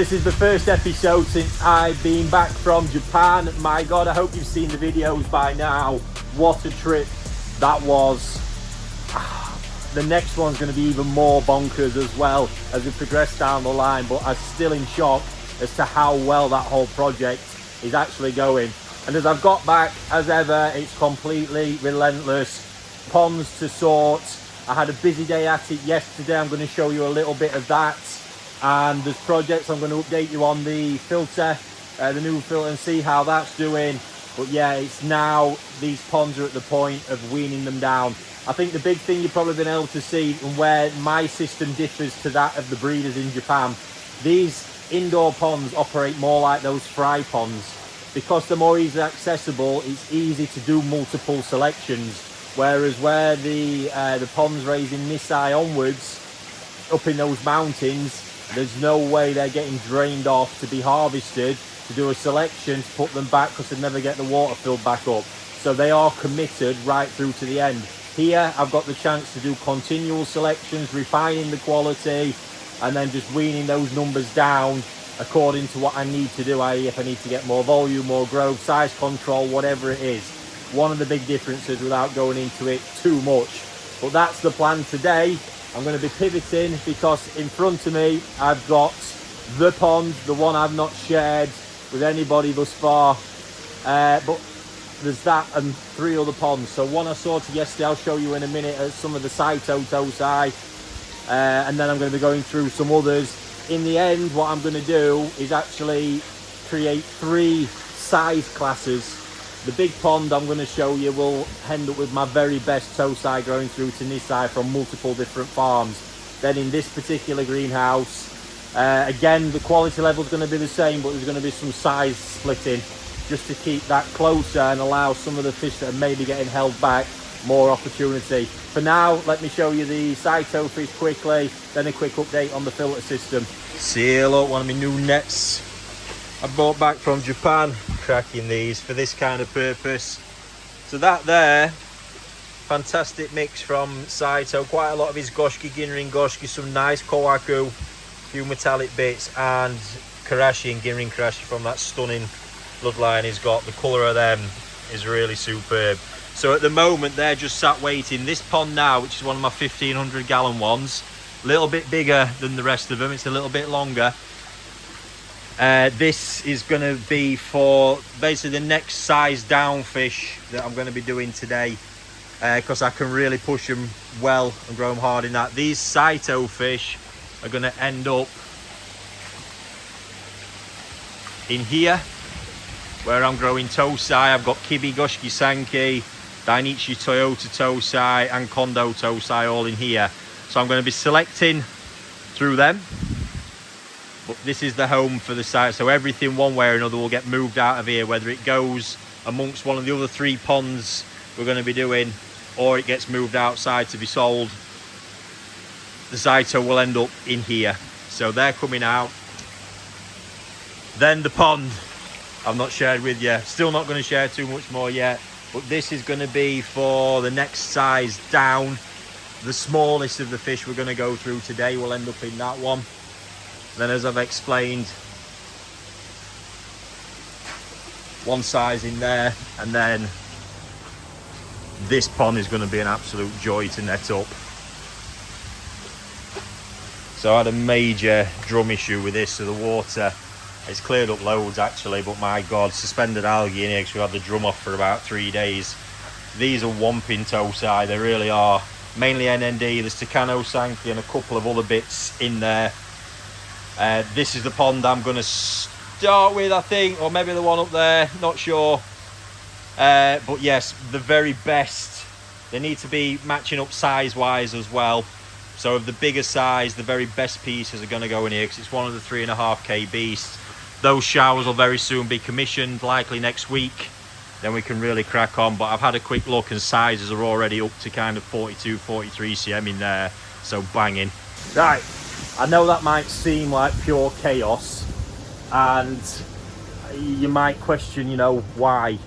this is the first episode since I've been back from Japan. My God, I hope you've seen the videos by now. What a trip that was. The next one's going to be even more bonkers as well as we progress down the line, but I'm still in shock as to how well that whole project is actually going. And as I've got back, as ever, it's completely relentless. Ponds to sort. I had a busy day at it yesterday. I'm going to show you a little bit of that. And there's projects I'm going to update you on the filter, the new filter, and see how that's doing. But yeah, it's now, these ponds are at the point of weaning them down. I think the big thing you've probably been able to see, and where my system differs to that of the breeders in Japan, these indoor ponds operate more like those fry ponds. Because they're more easily accessible, it's easy to do multiple selections. Whereas where the ponds raising Nisai onwards, up in those mountains, there's no way they're getting drained off to be harvested, to do a selection, to put them back, because they never get the water filled back up. So they are committed right through to the end. Here, I've got the chance to do continual selections, refining the quality, and then just weaning those numbers down according to what I need to do, i.e. if I need to get more volume, more growth, size control, whatever it is. One of the big differences without going into it too much. But that's the plan today. I'm going to be pivoting because in front of me, I've got the pond, the one I've not shared with anybody thus far. But there's that and 3 other ponds. So one I sorted yesterday, I'll show you in a minute, some of the Saito Tosai. And then I'm going to be going through some others. In the end, what I'm going to do is actually create 3 size classes. The big pond I'm going to show you will end up with my very best Tosai growing through to Nisai from multiple different farms. Then in this particular greenhouse, again, the quality level is going to be the same, but there's going to be some size splitting just to keep that closer and allow some of the fish that are maybe getting held back more opportunity. For now, let me show you the Saito fish quickly, then a quick update on the filter system. See, look, one of my new nets I bought back from Japan, cracking these for this kind of purpose. So that there, fantastic mix from Saito, quite a lot of his Goshki, Ginrin Goshki, some nice Kohaku, few metallic bits, and Karashi and Ginrin Karashi from that stunning bloodline he's got. The colour of them is really superb. So at the moment they're just sat waiting. This pond now, which is one of my 1500 gallon ones, a little bit bigger than the rest of them, it's a little bit longer. This is going to be for basically the next size down fish that I'm going to be doing today, because I can really push them well and grow them hard in that. These Saito fish are going to end up in here where I'm growing Tosai. I've got Kibi Goshiki Sanki, Dainichi Toyota Tosai and Kondo Tosai all in here. So I'm going to be selecting through them. But this is the home for the site, so everything one way or another will get moved out of here, whether it goes amongst one of the other 3 ponds we're going to be doing, or it gets moved outside to be sold. The Saito will end up in here. So they're coming out. Then the pond I've not shared with you, still not going to share too much more yet, but this is going to be for the next size down. The smallest of the fish we're going to go through today will end up in that one. Then, as I've explained, one size in there, and then this pond is going to be an absolute joy to net up. So I had a major drum issue with this, so the water, it's cleared up loads actually, but my God, suspended algae in here because we had the drum off for about 3 days. These are whomping Tosai, they really are. Mainly NND, there's Takano Sanki and a couple of other bits in there. This is the pond I'm going to start with, I think, or maybe the one up there, not sure. But yes, the very best. They need to be matching up size-wise as well. So of the bigger size, the very best pieces are going to go in here because it's one of the 3.5k beasts. Those showers will very soon be commissioned, likely next week. Then we can really crack on. But I've had a quick look and sizes are already up to kind of 42, 43 cm in there. So banging. Right. I know that might seem like pure chaos and you might question, you know, why,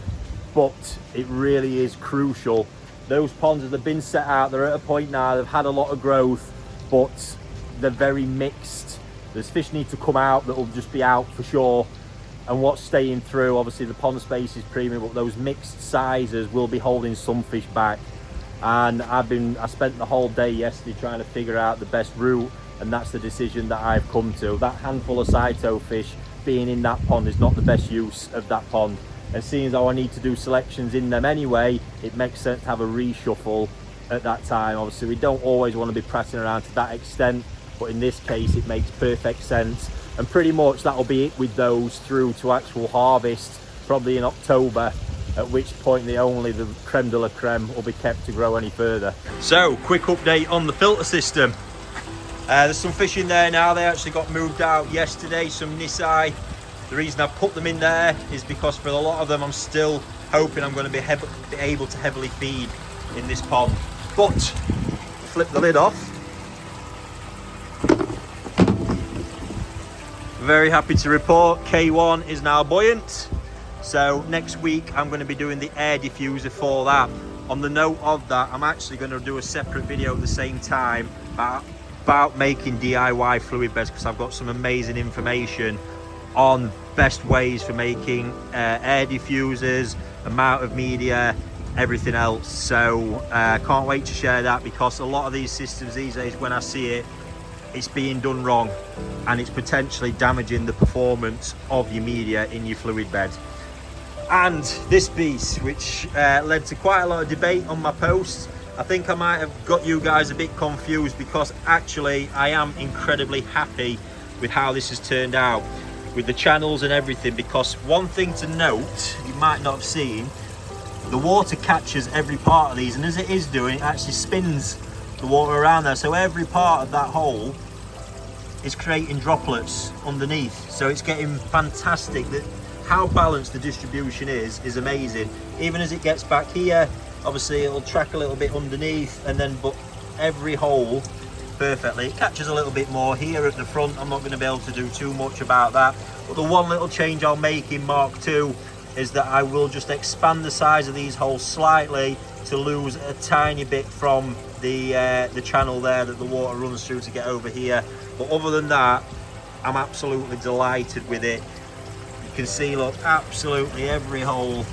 but it really is crucial. Those ponds, as they've been set out, they're at a point now, they've had a lot of growth, but they're very mixed There's fish need to come out that will just be out for sure, and what's staying through, obviously the pond space is premium, but those mixed sizes will be holding some fish back. And I spent the whole day yesterday trying to figure out the best route, and that's the decision that I've come to. That handful of Saito fish being in that pond is not the best use of that pond, and seeing as how I need to do selections in them anyway, it makes sense to have a reshuffle at that time. Obviously we don't always want to be pressing around to that extent, but in this case it makes perfect sense. And pretty much that'll be it with those through to actual harvest, probably in October, at which point the creme de la creme will be kept to grow any further. So, quick update on the filter system. There's some fish in there now. They actually got moved out yesterday, some Nisai. The reason I put them in there is because for a lot of them I'm still hoping I'm going to be able to heavily feed in this pond. But, flip the lid off. Very happy to report K1 is now buoyant. So next week I'm going to be doing the air diffuser for that. On the note of that, I'm actually going to do a separate video at the same time about making DIY fluid beds, because I've got some amazing information on best ways for making air diffusers, amount of media, everything else. So can't wait to share that, because a lot of these systems these days, when I see it, it's being done wrong and it's potentially damaging the performance of your media in your fluid bed. And this piece, which led to quite a lot of debate on my posts, I think I might have got you guys a bit confused, because actually I am incredibly happy with how this has turned out with the channels and everything. Because one thing to note, you might not have seen, the water catches every part of these, and as it is doing, it actually spins the water around there, so every part of that hole is creating droplets underneath. So it's getting fantastic. How balanced the distribution is amazing. Even as it gets back here, obviously it'll track a little bit underneath, and then but every hole perfectly. It catches a little bit more here at the front. I'm not going to be able to do too much about that, but the one little change I'll make in Mark II is that I will just expand the size of these holes slightly to lose a tiny bit from the channel there that the water runs through to get over here. But other than that, I'm absolutely delighted with it. You can see, look, absolutely every hole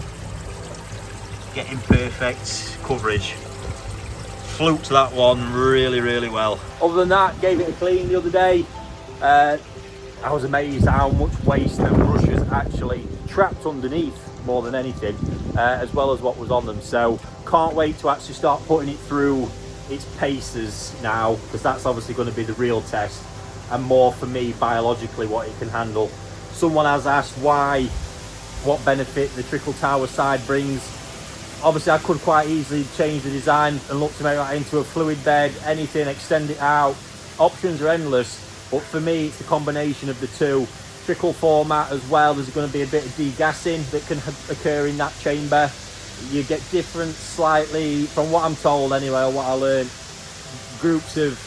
getting perfect coverage. Fluked that one really well. Other than that, gave it a clean the other day. I was amazed how much waste and brushes actually trapped underneath more than anything, as well as what was on them. So can't wait to actually start putting it through its paces now, because that's obviously going to be the real test, and more for me biologically what it can handle. Someone has asked what benefit the trickle tower side brings. Obviously I could quite easily change the design and look to make that into a fluid bed, anything, extend it out. Options are endless, but for me it's the combination of the two. Trickle format as well, there's going to be a bit of degassing that can occur in that chamber. You get different, slightly, from what I'm told anyway, or what I learned, groups of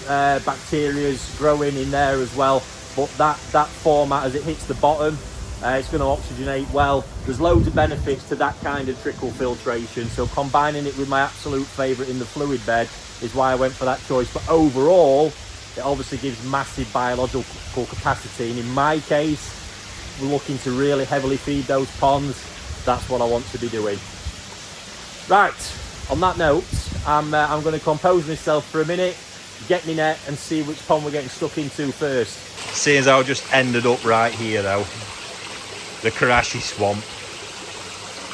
bacteria growing in there as well. But that format, as it hits the bottom, it's going to oxygenate well. There's loads of benefits to that kind of trickle filtration, so combining it with my absolute favourite in the fluid bed is why I went for that choice. But overall, it obviously gives massive biological capacity, and in my case, we're looking to really heavily feed those ponds. That's what I want to be doing. Right, on that note, I'm going to compose myself for a minute, get me net and see which pond we're getting stuck into first. Seeing as I just ended up right here though, the Karashi swamp,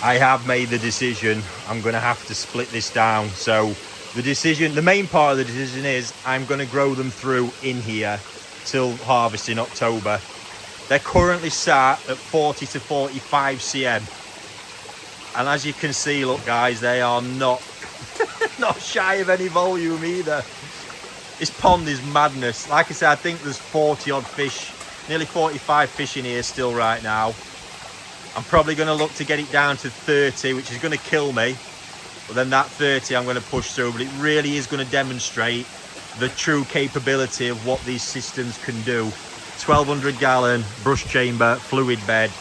I have made the decision I'm going to have to split this down. So the main part of the decision is I'm going to grow them through in here till harvest in October. They're currently sat at 40 to 45 cm. And as you can see, look guys, they are not shy of any volume either. This pond is madness. Like I said, I think there's 40 odd fish, nearly 45 fish in here still right now. I'm probably going to look to get it down to 30, which is going to kill me. But then that 30 I'm going to push through. But it really is going to demonstrate the true capability of what these systems can do. 1200 gallon brush chamber fluid bed.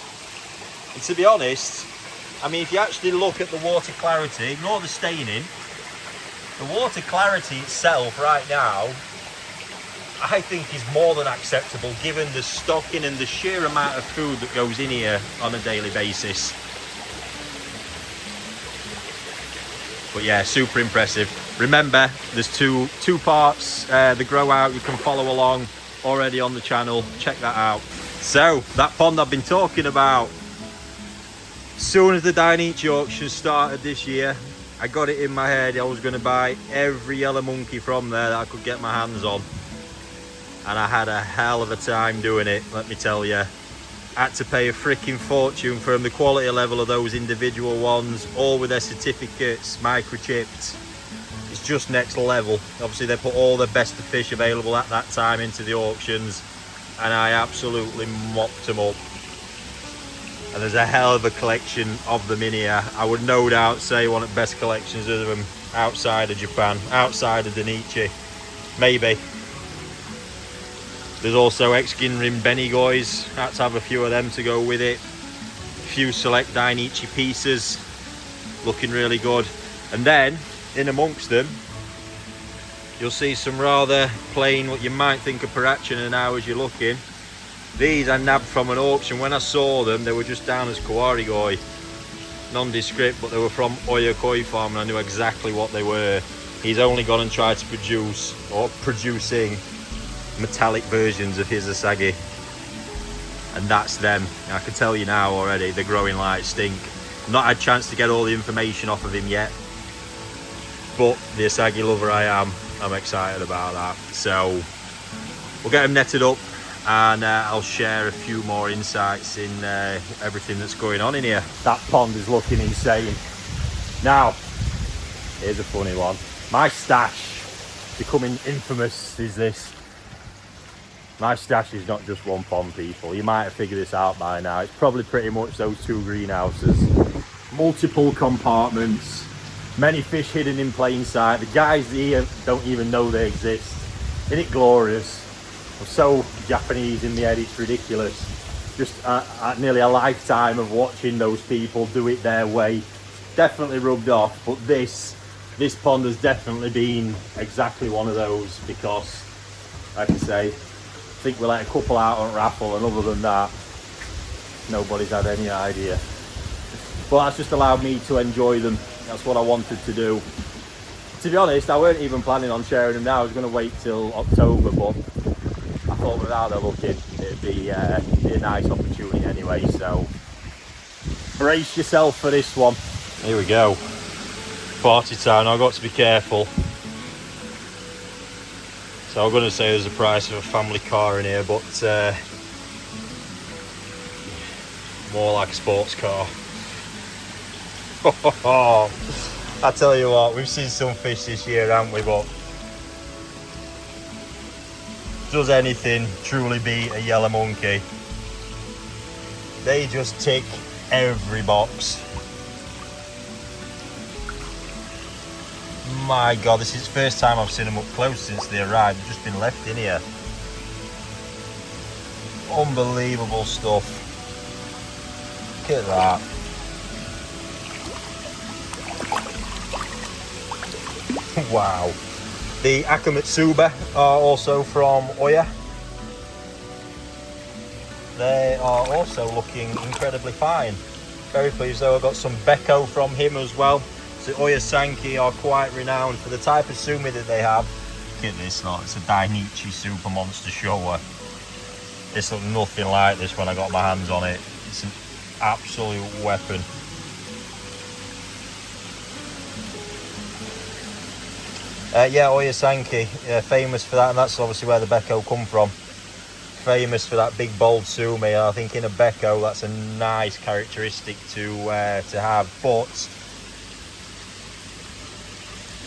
And to be honest, I mean, if you actually look at the water clarity, ignore the staining, the water clarity itself right now I think is more than acceptable given the stocking and the sheer amount of food that goes in here on a daily basis. But yeah, super impressive. Remember, there's two parts, the grow out, you can follow along already on the channel, check that out. So that pond I've been talking about, as soon as the Dainichi auction started this year, I got it in my head I was going to buy every yellow monkey from there that I could get my hands on. And I had a hell of a time doing it, let me tell you. I had to pay a freaking fortune for them. The quality level of those individual ones, all with their certificates, microchipped. It's just next level. Obviously they put all the best of fish available at that time into the auctions, and I absolutely mopped them up. And there's a hell of a collection of them in here. I would no doubt say one of the best collections of them outside of Japan, outside of Dainichi, maybe. There's also X-Ginrin Benigois, had to have a few of them to go with it. A few select Dainichi pieces, looking really good. And then, in amongst them, you'll see some rather plain, what you might think of Parachin now as you're looking. These I nabbed from an auction. When I saw them, they were just down as Karashigoi, nondescript, but they were from Oya Farm, and I knew exactly what they were. He's only gone and tried to produce, or producing, metallic versions of his Asagi, and that's them. I can tell you now already, they're growing like stink. Not had a chance to get all the information off of him yet, but the Asagi lover I am, I'm excited about that. So we'll get him netted up, and I'll share a few more insights in everything that's going on in here. That pond is looking insane. Now, here's a funny one. My stash, becoming infamous, is this. My stash is not just one pond, people. You might have figured this out by now. It's probably pretty much those two greenhouses. Multiple compartments, many fish hidden in plain sight. The guys here don't even know they exist. Isn't it glorious? I'm so Japanese in the head, it's ridiculous. Just nearly a lifetime of watching those people do it their way. Definitely rubbed off, but this pond has definitely been exactly one of those, because, like I say, I think we let a couple out on raffle, and other than that, nobody's had any idea. But that's just allowed me to enjoy them. That's what I wanted to do. To be honest, I weren't even planning on sharing them now. I was going to wait till October, but I thought with how they're looking, it'd be a nice opportunity anyway. So brace yourself for this one. Here we go. Party time. I've got to be careful. So I'm going to say there's the price of a family car in here, but more like a sports car. I tell you what, we've seen some fish this year, haven't we? But does anything truly beat a yellow monkey? They just tick every box. My God, this is the first time I've seen them up close since they arrived. They've just been left in here. Unbelievable stuff. Look at that. Wow. The Akamatsuba are also from Oya. They are also looking incredibly fine. Very pleased though. I've got some Beko from him as well. The Oya Sanki are quite renowned for the type of sumi that they have. Look at this lot, it's a Dainichi Super Monster Showa. This looked nothing like this when I got my hands on it. It's an absolute weapon. Yeah, Oya Sanki, famous for that, and that's obviously where the Beko come from. Famous for that big bold sumi. I think in a Beko that's a nice characteristic to have, but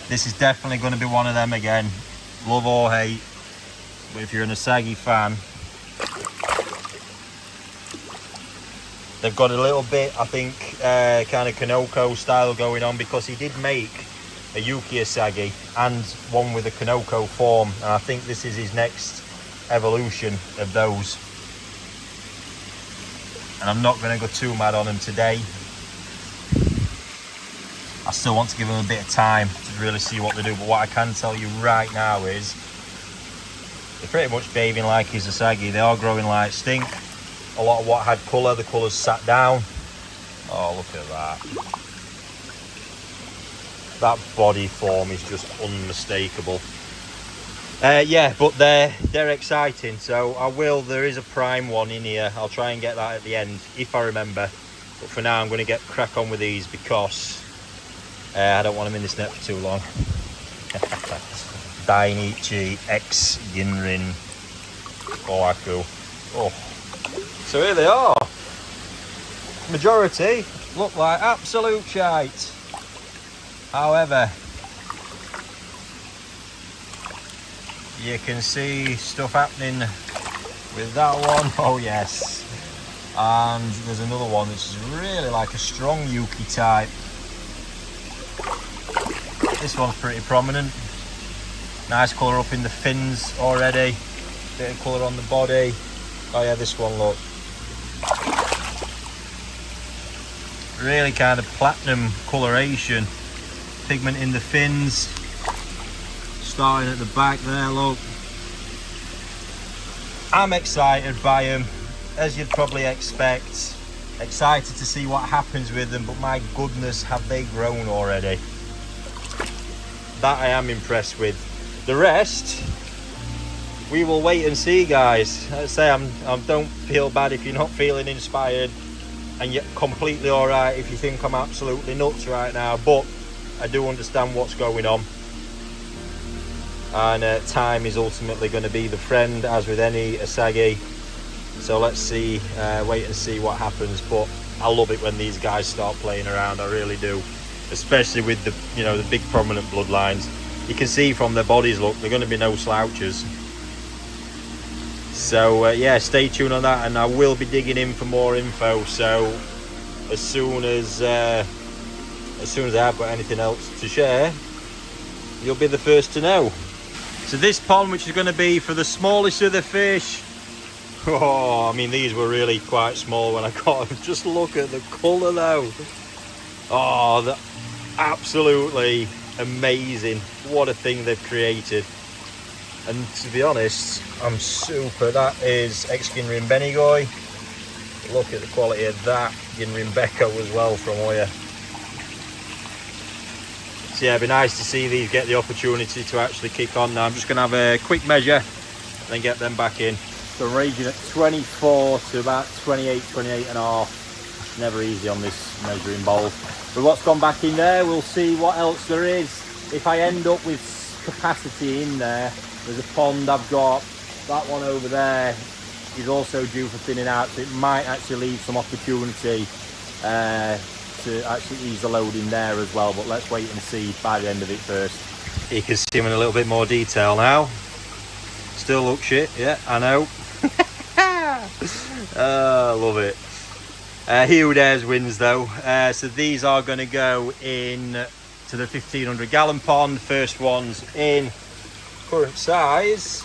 this is definitely going to be one of them again. Love or hate, but if you're an Asagi fan, they've got a little bit, I think, kind of Kanoko style going on, because he did make a Yuki Asagi and one with a Kanoko form, and I think this is his next evolution of those. And I'm not going to go too mad on him today. I still want to give them a bit of time to really see what they do, but what I can tell you right now is They're pretty much behaving like his Asagi. They are growing like stink. A lot of what had colour, the colour's sat down. Oh, look at that. That body form is just unmistakable. Yeah, but they're exciting. So there is a prime one in here. I'll try and get that at the end, if I remember. But for now, I'm going to get crack on with these because I don't want them in this net for too long. Dainichi X Ginrin Kohaku. Oh, so here they are. Majority look like absolute shite. However, you can see stuff happening with that one. Oh yes. And there's another one which is really like a strong Yuki type. This one's pretty prominent. Nice colour up in the fins already. Bit of colour on the body. Oh yeah, this one, look. Really kind of platinum coloration. Pigment in the fins. Starting at the back there, look. I'm excited by them, as you'd probably expect. Excited to see what happens with them, but my goodness, have they grown already. That I am impressed with. The rest, we will wait and see, guys. I say, I don't feel bad if you're not feeling inspired, and you're completely all right if you think I'm absolutely nuts right now, but I do understand what's going on. And time is ultimately going to be the friend, as with any Asagi. So let's see, wait and see what happens. But I love it when these guys start playing around, I really do. Especially with the, you know, the big prominent bloodlines. You can see from their bodies, look, they're going to be no slouches. So yeah, stay tuned on that, and I will be digging in for more info. So as soon as I've got anything else to share, you'll be the first to know. So this pond, which is going to be for the smallest of the fish. Oh, I mean, these were really quite small when I got them. Just look at the colour though. Oh, they're absolutely amazing. What a thing they've created. And to be honest, I'm super. That is X-Ginrin Benigoi. Look at the quality of that. Ginrin Beko as well from Oya. So yeah, it'd be nice to see these get the opportunity to actually kick on now. I'm just going to have a quick measure, then get them back in. So ranging at 24 to about 28 and a half. Never easy on this measuring bowl. But what's gone back in there, we'll see what else there is. If I end up with capacity in there, there's a pond I've got. That one over there is also due for thinning out, so it might actually leave some opportunity to actually ease the load in there as well. But let's wait and see by the end of it first. You can see them in a little bit more detail now. Still look shit, yeah, I know. I love it. He who dares wins though. So these are going to go in to the 1500 gallon pond. First one's in. Current size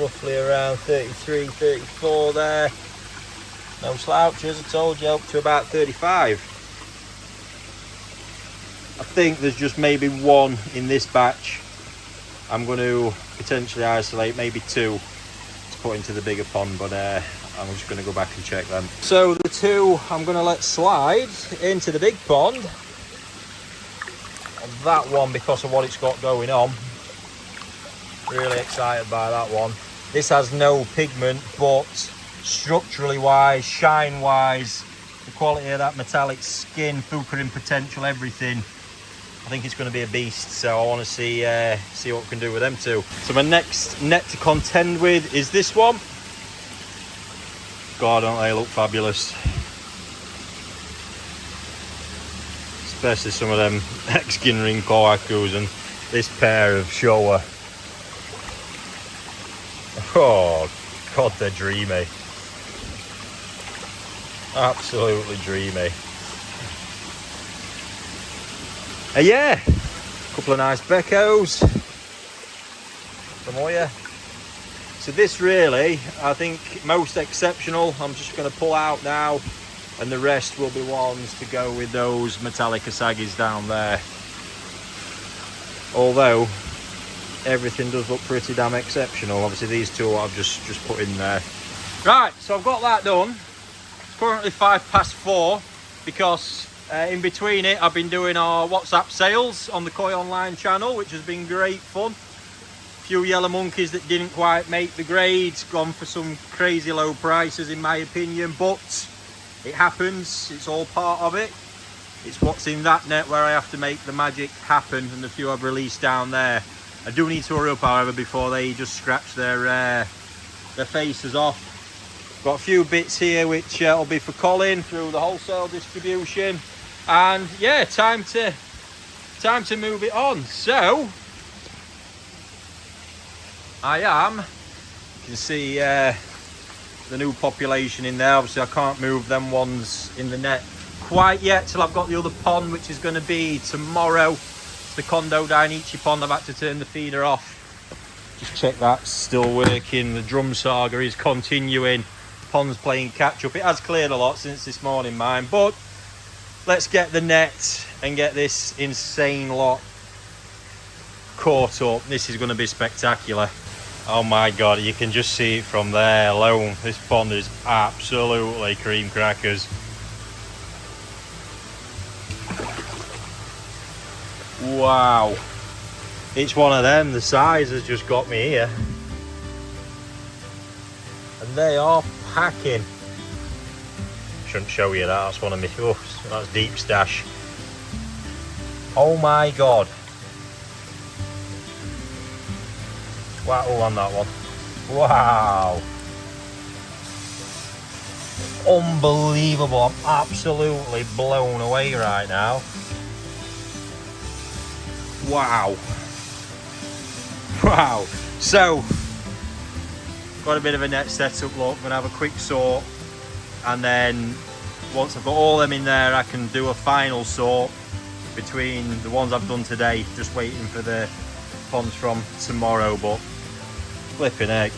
roughly around 33, 34 there. No slouches, I told you, up to about 35. I think there's just maybe one in this batch. I'm going to potentially isolate, maybe two to put into the bigger pond, but I'm just going to go back and check them. So the two I'm going to let slide into the big pond. That one, because of what it's got going on, really excited by that one. This has no pigment, but structurally wise, shine wise, the quality of that metallic skin, fukurin potential, everything, I think it's going to be a beast. So I want to see what we can do with them too. So my next net to contend with is this one. God, don't they look fabulous? Especially some of them X-Ginrin Kohakus and this pair of Showa. Oh God, they're dreamy. Absolutely dreamy. Yeah, a couple of nice Bekos from Oya. So this really, I think, most exceptional. I'm just going to pull out now, and the rest will be ones to go with those metallic Asagis down there. Although everything does look pretty damn exceptional. Obviously these two I've just put in there. Right, so I've got that done. It's currently 4:05 because in between it I've been doing our WhatsApp sales on the Koi Online channel, which has been great fun. Few yellow monkeys that didn't quite make the grades, gone for some crazy low prices in my opinion, but it happens, it's all part of it. It's what's in that net where I have to make the magic happen, and the few I've released down there. I do need to hurry up, however, before they just scratch their faces off. Got a few bits here which will be for Colin through the wholesale distribution, and yeah, time to move it on. So I am, you can see the new population in there. Obviously I can't move them ones in the net quite yet till I've got the other pond, which is going to be tomorrow. It's the Kondo Dainichi pond. I've had to turn the feeder off. Just check that's still working. The drum saga is continuing. Pond's playing catch up. It has cleared a lot since this morning, mine, but let's get the net and get this insane lot caught up. This is going to be spectacular. Oh my god, you can just see it from there alone. This pond is absolutely cream crackers. Wow, it's one of them. The size has just got me here, and they are packing. Shouldn't show you that, that's one of my, oh, that's deep stash. Oh my god. Wow, on that one. Wow. Unbelievable. I'm absolutely blown away right now. Wow. Wow. So, got a bit of a net setup. Look, I'm going to have a quick sort, and then once I've got all them in there, I can do a final sort between the ones I've done today. Just waiting for the ponds from tomorrow, but flipping heck.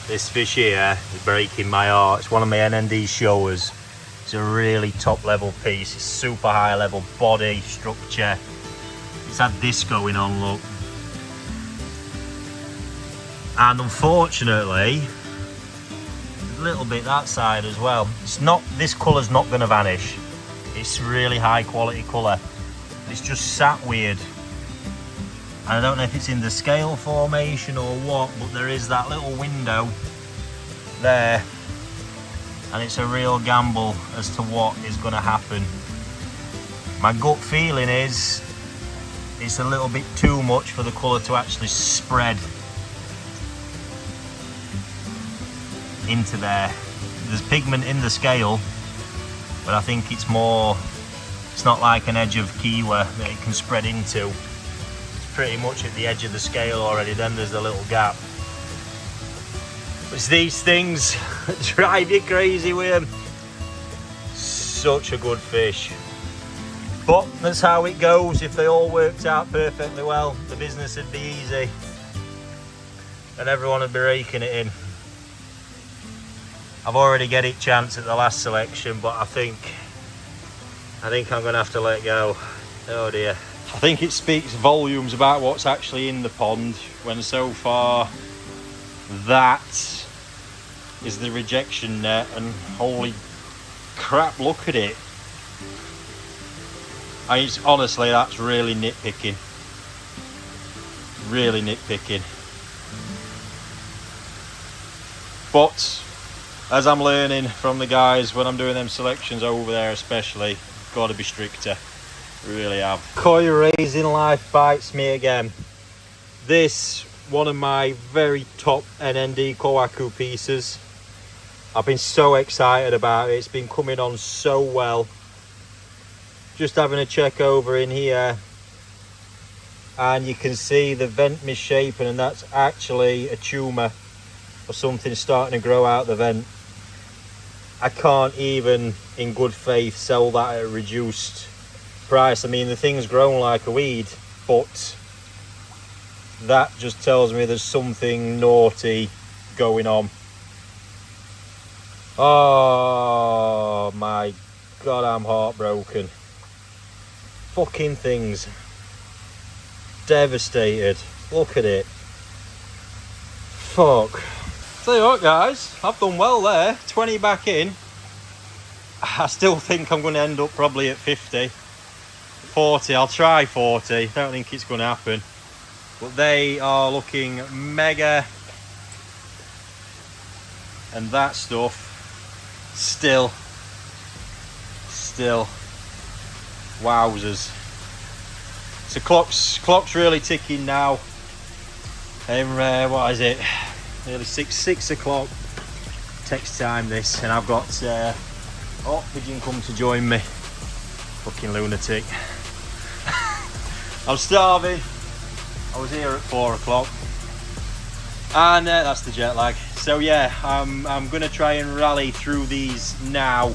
This fish here is breaking my heart. It's one of my N.I.J Showas. It's a really top level piece. It's super high level body structure. It's had this going on, look. And unfortunately, a little bit that side as well. It's not, this colour's not going to vanish. It's really high quality colour. It's just sat weird. I don't know if it's in the scale formation or what, but there is that little window there, and it's a real gamble as to what is going to happen. My gut feeling is it's a little bit too much for the colour to actually spread into there. There's pigment in the scale, but I think it's more, it's not like an edge of kiwa that it can spread into. It's pretty much at the edge of the scale already, then there's a little gap. It's these things that drive you crazy with them. Such a good fish. But that's how it goes. If they all worked out perfectly well, the business would be easy and everyone would be raking it in. I've already get it chance at the last selection, but I think I'm going to have to let go. Oh dear. I think it speaks volumes about what's actually in the pond when so far that is the rejection net, and holy crap, look at it. I mean, honestly, that's really nitpicking. Really nitpicking. But as I'm learning from the guys when I'm doing them selections over there especially, got to be stricter. Really have. Koi raising life bites me again. This, one of my very top N.I.J Kohaku pieces. I've been so excited about it. It's been coming on so well. Just having a check over in here, and you can see the vent misshapen, and that's actually a tumour or something starting to grow out the vent. I can't even in good faith sell that at a reduced price. I mean, the thing's grown like a weed, but that just tells me there's something naughty going on. Oh my God, I'm heartbroken. Fucking things. Devastated. Look at it. Fuck. Tell you what, guys, I've done well there. 20 back in. I still think I'm going to end up probably at 50. 40, I'll try 40. Don't think it's going to happen. But they are looking mega. And that stuff, still, wowzers. So clock's really ticking now. And what is it? Nearly 6 o'clock. Takes time this, and I've got pigeon come to join me. Fucking lunatic. I'm starving. I was here at 4 o'clock, and that's the jet lag. So yeah, I'm gonna try and rally through these now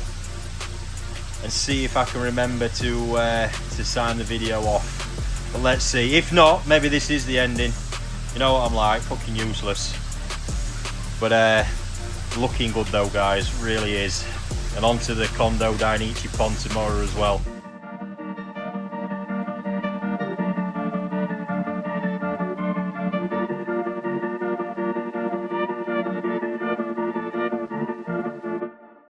and see if I can remember to sign the video off. But let's see. If not, maybe this is the ending. You know what I'm like, fucking useless. But looking good though, guys, really is. And onto the Kondo Dainichi pond tomorrow as well.